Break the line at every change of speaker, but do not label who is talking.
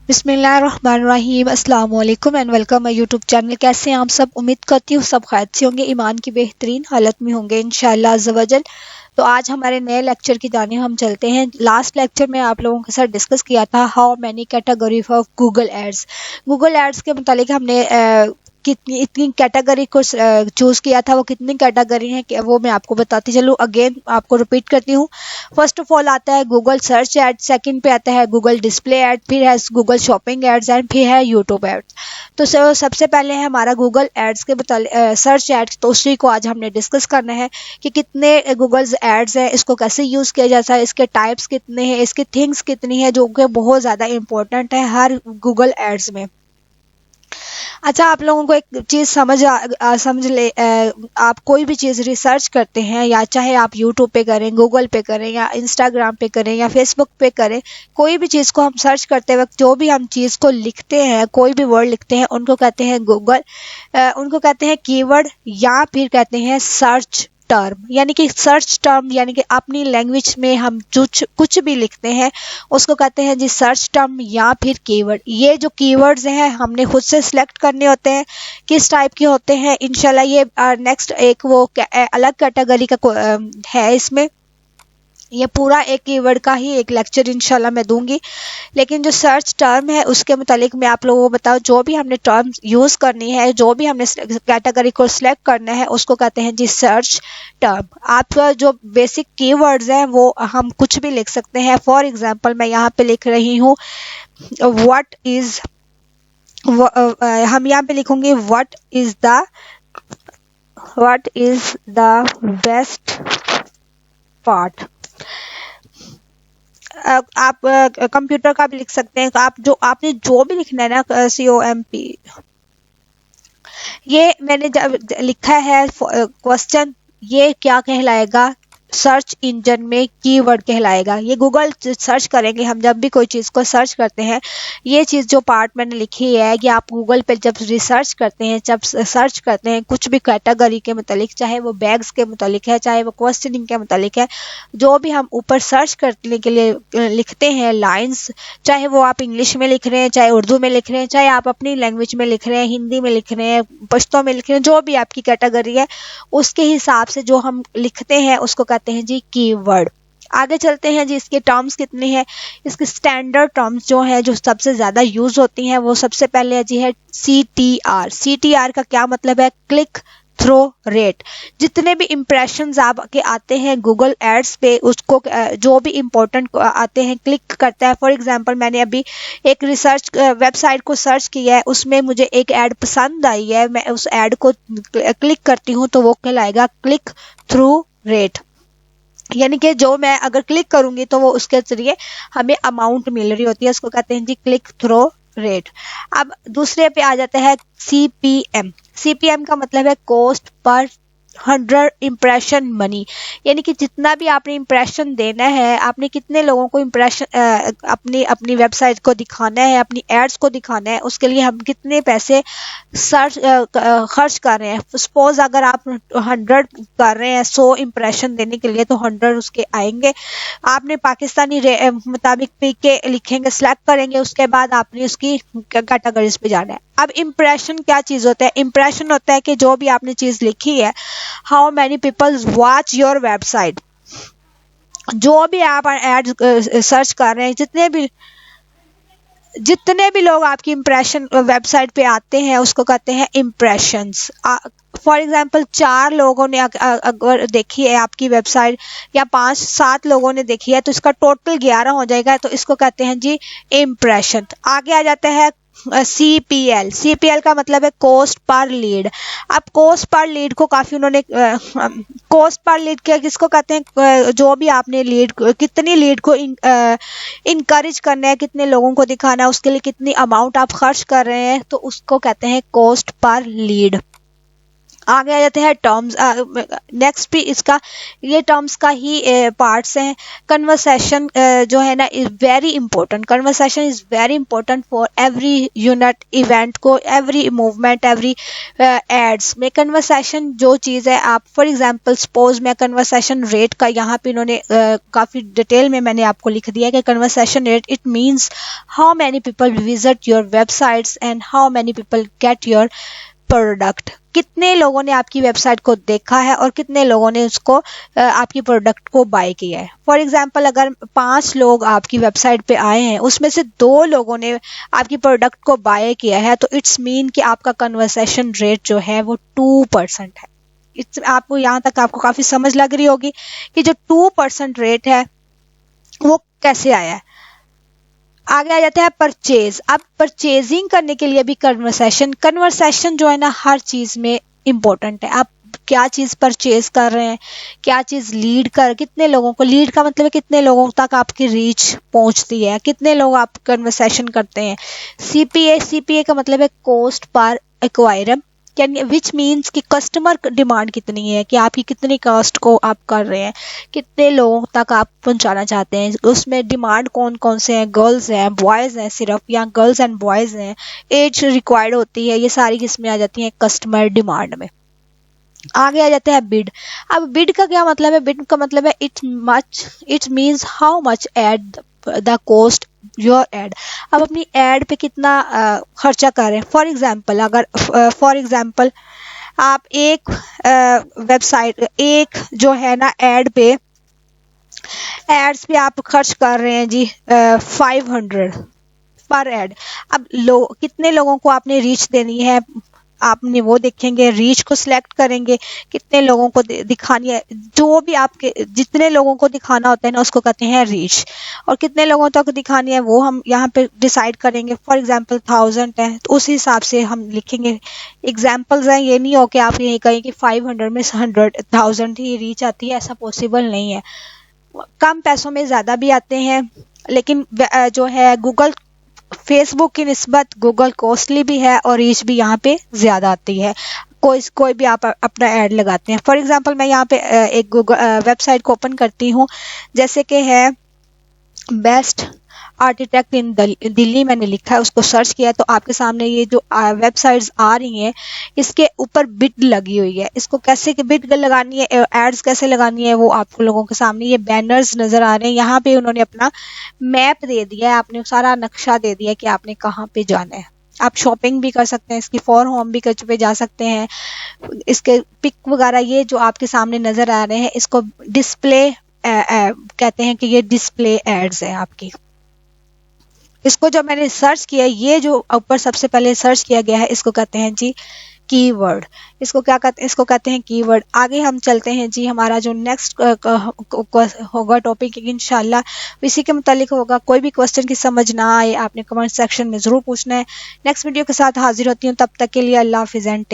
बिस्मिल्लाहिर्रहमानिर्रहीम अस्सलाम वालेकुम and welcome my YouTube channel. कैसे हैं आप सब? उम्मीद करती हूँ सब खैर से होंगे, ईमान की बेहतरीन हालत में होंगे इंशाअल्लाह अज़्ज़ व जल। तो आज हमारे नए लेक्चर की जानिब हम चलते हैं। लास्ट लेक्चर में आप लोगों के साथ डिस्कस किया था how many category of Google ads. Google ads के मुतालिक हमने कितनी इतनी कैटेगरी को चूज़ किया था। वो कितनी कैटेगरी है कि वो मैं आपको बताती चलूँ। अगेन आपको रिपीट करती हूँ। फर्स्ट ऑफ ऑल आता है गूगल सर्च एड, सेकंड पे आता है गूगल डिस्प्ले एड, फिर है गूगल शॉपिंग एड्स एंड फिर है यूट्यूब एड्स। तो सबसे पहले है हमारा गूगल एड्स के सर्च एड्स। तो उसी को आज हमने डिस्कस करना है कि कितने गूगल एड्स हैं, इसको कैसे यूज़ किया जाता है, इसके टाइप्स कितने हैं, इसकी थिंग्स कितनी है, जो कि बहुत ज़्यादा इंपॉर्टेंट है हर गूगल एड्स में। अच्छा, आप लोगों को एक चीज़ समझ ले, आप कोई भी चीज़ रिसर्च करते हैं, या चाहे आप यूट्यूब पे करें, गूगल पे करें, या इंस्टाग्राम पे करें, या फेसबुक पे करें, कोई भी चीज़ को हम सर्च करते वक्त जो भी हम चीज़ को लिखते हैं, कोई भी वर्ड लिखते हैं, उनको कहते हैं उनको कहते हैं कीवर्ड, या फिर कहते हैं सर्च टर्म। यानी कि सर्च टर्म यानी कि अपनी लैंग्वेज में हम कुछ भी लिखते हैं उसको कहते हैं जी सर्च टर्म या फिर कीवर्ड। ये जो कीवर्ड्स हैं हमने खुद से सिलेक्ट करने होते हैं किस टाइप के होते हैं। इंशाल्लाह ये नेक्स्ट एक वो अलग कैटेगरी का है। इसमें ये पूरा एक कीवर्ड का ही एक लेक्चर इंशाल्लाह मैं दूंगी। लेकिन जो सर्च टर्म है उसके मुतालिक मैं आप लोगों को बताऊं, जो भी हमने टर्म यूज़ करनी है, जो भी हमने कैटेगरी को सिलेक्ट करना है उसको कहते हैं जी सर्च टर्म। आपका जो बेसिक कीवर्ड्स हैं वो हम कुछ भी लिख सकते हैं। फॉर एग्जांपल मैं यहाँ पे लिख रही हूँ हम यहाँ पे लिखूंगे what is the best part. आप कंप्यूटर का भी लिख सकते हैं। आपने जो भी लिखना है ना, COMP, ये मैंने जब लिखा है क्वेश्चन, ये क्या कहलाएगा? सर्च इंजन में कीवर्ड कहलाएगा। ये गूगल सर्च करेंगे हम, जब भी कोई चीज़ को सर्च करते हैं, ये चीज़ जो पार्ट मैंने लिखी है कि आप गूगल पे जब रिसर्च करते हैं, जब सर्च करते हैं कुछ भी कैटेगरी के मुतालिक, चाहे वो बैग्स के मुतालिक है, चाहे वो क्वेश्चनिंग के मुतालिक है, जो भी हम ऊपर सर्च करने के लिए लिखते हैं लाइन्स, चाहे वो आप इंग्लिश में लिख रहे हैं, चाहे उर्दू में लिख रहे हैं, चाहे आप अपनी लैंग्वेज में लिख रहे हैं, हिंदी में लिख रहे हैं, पश्तो में लिख रहे हैं, जो भी आपकी कैटेगरी है उसके हिसाब से जो हम लिखते हैं उसको कहते हैं जी कीवर्ड। आगे चलते हैं जी। इसके टर्म्स कितने हैं? इसके स्टैंडर्ड टर्म्स जो हैं, जो सबसे ज़्यादा यूज होती हैं, वो सबसे पहले जी है CTR। CTR का क्या मतलब है? Click through rate. जितने भी इम्प्रेशंस आपके आते हैं गूगल एड्स पे, उसको जो भी इम्पोर्टेंट आते हैं क्लिक करता है। फॉर एग्जांपल मैंने अभी एक रिसर्च वेबसाइट को सर्च किया है, उसमें मुझे एक ऐड पसंद आई है, मैं उस ऐड को क्लिक करती हूँ तो वो कहलाएगा क्लिक थ्रू रेट। यानी कि जो मैं अगर क्लिक करूंगी तो वो उसके जरिए हमें अमाउंट मिल रही होती है, उसको कहते हैं जी क्लिक थ्रो रेट। अब दूसरे पे आ जाता है CPM। CPM का मतलब है कॉस्ट पर 100 इम्प्रेशन मनी। यानी कि जितना भी आपने इम्प्रेशन देना है, आपने कितने लोगों को इम्प्रेशन अपनी वेबसाइट को दिखाना है, अपनी एड्स को दिखाना है, उसके लिए हम कितने पैसे खर्च कर रहे हैं। सपोज अगर आप 100 कर रहे हैं 100 इम्प्रेशन देने के लिए, तो 100 उसके आएंगे। आपने पाकिस्तानी मुताबिक PK लिखेंगे, सिलेक्ट करेंगे, उसके बाद आपने उसकी कैटेगरीज पे जाना है। अब इम्प्रेशन क्या चीज़ होता है? इम्प्रेशन होता है कि जो भी आपने चीज़ लिखी है, how many people watch your website. जो भी आप एड सर्च कर रहे हैं, जितने भी लोग आपकी इम्प्रेशन वेबसाइट पे आते हैं उसको कहते हैं इम्प्रेशंस। फॉर एग्जांपल 4 लोगों ने अगर देखी है आपकी वेबसाइट, या 5-7 लोगों ने देखी है, तो इसका टोटल 11 हो जाएगा, तो इसको कहते हैं जी इम्प्रेशन। आगे आ जाता है CPL। CPL का मतलब है कॉस्ट पर लीड। अब कॉस्ट पर लीड को काफ़ी उन्होंने कॉस्ट पर लीड क्या किसको कहते हैं? जो भी आपने लीड, कितनी लीड को इनकरेज करना है, कितने लोगों को दिखाना है, उसके लिए कितनी अमाउंट आप खर्च कर रहे हैं, तो उसको कहते हैं कॉस्ट पर लीड। आगे आ जाते हैं टर्म्स। नेक्स्ट भी इसका ये टर्म्स का ही पार्ट्स हैं। कन्वर्सेशन जो है ना is very important. Conversation is very important for every unit event को, एवरी मूवमेंट, एवरी एड्स में कन्वर्सेशन जो चीज़ है। आप फॉर एग्जांपल सपोज मैं कन्वर्सेशन रेट का यहाँ पे इन्होंने काफ़ी डिटेल में मैंने आपको लिख दिया है कि conversation rate it means how many people visit your websites and how many people get your product. कितने लोगों ने आपकी वेबसाइट को देखा है और कितने लोगों ने उसको आपकी प्रोडक्ट को बाय किया है। फॉर एग्जांपल अगर 5 लोग आपकी वेबसाइट पे आए हैं, उसमें से 2 लोगों ने आपकी प्रोडक्ट को बाय किया है, तो इट्स मीन कि आपका कन्वर्सेशन रेट जो है वो 2% है। आपको यहाँ तक आपको काफ़ी समझ लग रही होगी कि जो 2% रेट है वो कैसे आया है। आगे आ जाता है परचेज। अब परचेजिंग करने के लिए भी कन्वर्सेशन जो है ना हर चीज़ में इम्पोर्टेंट है। आप क्या चीज़ परचेज कर रहे हैं, क्या चीज़ लीड कर, कितने लोगों को, लीड का मतलब है कितने लोगों तक आपकी रीच पहुंचती है, कितने लोग आप कन्वर्सेशन करते हैं। सीपीए का मतलब है कॉस्ट पर एक्वायरम, विच मीन्स कि कस्टमर डिमांड कितनी है, कि आपकी कितनी कॉस्ट को आप कर रहे हैं, कितने लोगों तक आप पहुंचाना चाहते हैं। उसमें डिमांड कौन कौन से हैं, गर्ल्स हैं, बॉयज़ हैं सिर्फ, या गर्ल्स एंड बॉयज़ हैं, एज रिक्वायर्ड होती है, ये सारी किस्में आ जाती हैं कस्टमर डिमांड में। आगे आ जाते हैं बिड। अब बिड का क्या मतलब है? बिड का मतलब है it means how much ad the cost your ad. अब अपनी एड पे कितना खर्चा कर रहे हैं। फॉर एग्जांपल आप एक वेबसाइट एक जो है ना एड पे एड्स पे आप खर्च कर रहे हैं जी 500 पर एड। अब कितने लोगों को आपने रीच देनी है, आपने वो देखेंगे, रीच को सिलेक्ट करेंगे, कितने लोगों को दिखानी है, जो भी आपके जितने लोगों को दिखाना होता है ना उसको कहते हैं रीच, और कितने लोगों तक दिखानी है वो हम यहाँ पे डिसाइड करेंगे। फॉर एग्जांपल 1000 है तो उस हिसाब से हम लिखेंगे। एग्जांपल्स हैं, ये नहीं हो कि आप ये कहें कि 500 में 100,000 ही रीच आती है, ऐसा पॉसिबल नहीं है। कम पैसों में ज़्यादा भी आते हैं, लेकिन जो है गूगल फेसबुक की निस्बत गूगल कॉस्टली भी है और रीच भी यहाँ पे ज़्यादा आती है। कोई भी आप अपना ऐड लगाते हैं। फॉर एग्जांपल मैं यहाँ पे एक गूगल वेबसाइट को ओपन करती हूँ, जैसे कि है बेस्ट आर्किटेक्ट इन दिल्ली, मैंने लिखा है, उसको सर्च किया तो आपके सामने ये जो वेबसाइट्स आ रही हैं इसके ऊपर बिड लगी हुई है। इसको कैसे बिड लगानी है, एड्स कैसे लगानी है, वो आप लोगों के सामने ये बैनर्स नज़र आ रहे हैं। यहाँ पे उन्होंने अपना मैप दे दिया है, आपने सारा नक्शा दे दिया है कि आपने कहाँ पे जाना है। आप शॉपिंग भी कर सकते हैं, इसकी फॉर होम भी पे जा सकते हैं। इसके पिक वगैरह ये जो आपके सामने नज़र आ रहे हैं इसको डिस्प्ले कहते हैं कि ये डिस्प्ले एड्स है आपकी। इसको जब मैंने सर्च किया, ये जो ऊपर सबसे पहले सर्च किया गया है इसको कहते हैं जी कीवर्ड। इसको क्या कहते हैं? इसको कहते हैं कीवर्ड। आगे हम चलते हैं जी, हमारा जो नेक्स्ट होगा टॉपिक इंशाल्लाह इसी के मुतालिक होगा। कोई भी क्वेश्चन की समझ ना आए आपने कमेंट सेक्शन में ज़रूर पूछना है। नेक्स्ट वीडियो के साथ हाजिर होती हूँ, तब तक के लिए अल्लाह हाफिज़ एंड